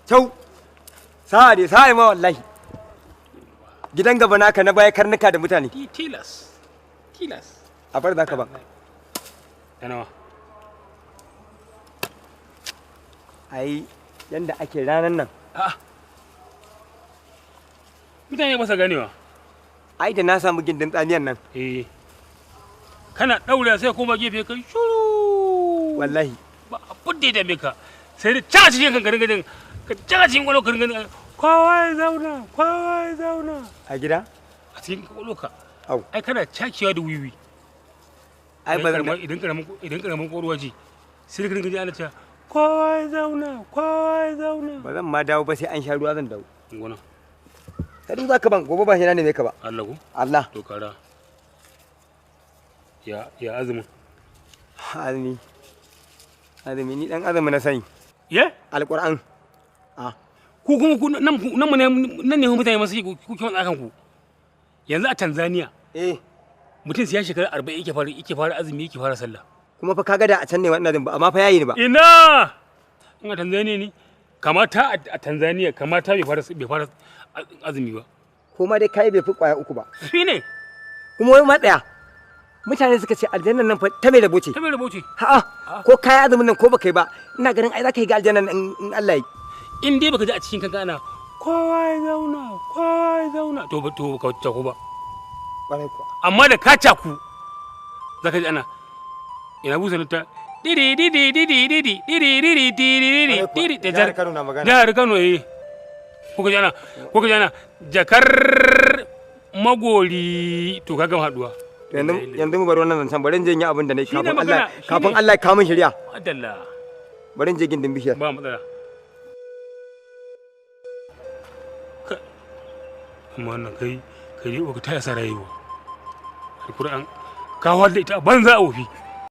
Kyau. Sa'a dai sa'a ma wallahi. Gidan gaba naka na baya karnuka da mutane. Tilas. A bar zaka ba. Yanawa. Ai yanda ake ranan nan. Mutane ba sa ganewa. Ai da na samu gindin tsamiyan nan. Kana daura sai kuma gefe kai shuru. Wallahi. Ba abin da ya dame ka. Sai da caka cikin kan garin ka caka cikin kwalo kan garin. Kowa ya zauna. A gida? A cikin kwalo ka. Au. Ai kana cakiwa da wiwi. Ai ba zan idan karamin kwaruwa ce. Sai ka dinga ana cewa kowa ya zauna. Ba zan ma dawo ba sai an sha ruwa zan dawo. Gona. Ka duba ka ban gobe ba shi na ne ka ba. Allah ku? Allah. To kara. Ya azumin. Azumi ni dan azumi na sani. Ye? Alquran. Ku kuma nan ne mutane masu ku kiwon tsakan ku. Yanzu a Tanzania. Mutum sai ya shekara 40 yake fara azumi yake fara sallah. Kuma fa kaga da a can ne wannan azumi ba amma fa yayi ni ba. Ina! In a Tanzania ne kamata a Tanzania kamata bai fara azumi ba. Kuma dai kai bai fi kwaya uku ba. Shi ne. Kuma wai ma daya. Mutane suka ce aljannan nan fa ta mai rabo ce. Ta mai rabo ce. Ko kai azumin nan ko baka yi ba ina ganin ai zaka yi ga aljannan in Allah yi. In dai baka ji a cikin kanka ana kowa ya zauna to ka wuce ko ba. Amma da ka caku zaka ji ana ina busa ta didi da jar Kano na magana. Jihar Kano ko ka ji ana jakar magori to ka gama haduwa. Yanzu mu bar wannan zancen bari in je in yi abin da nayi kafin Allah ya kawo min shari'a. Adalla. Bari in je gindin bishiyar. Ba matsala. Amma wannan kai ne ka taya sa rayuwa. Alƙur'an ka wadda ita banza a wofi.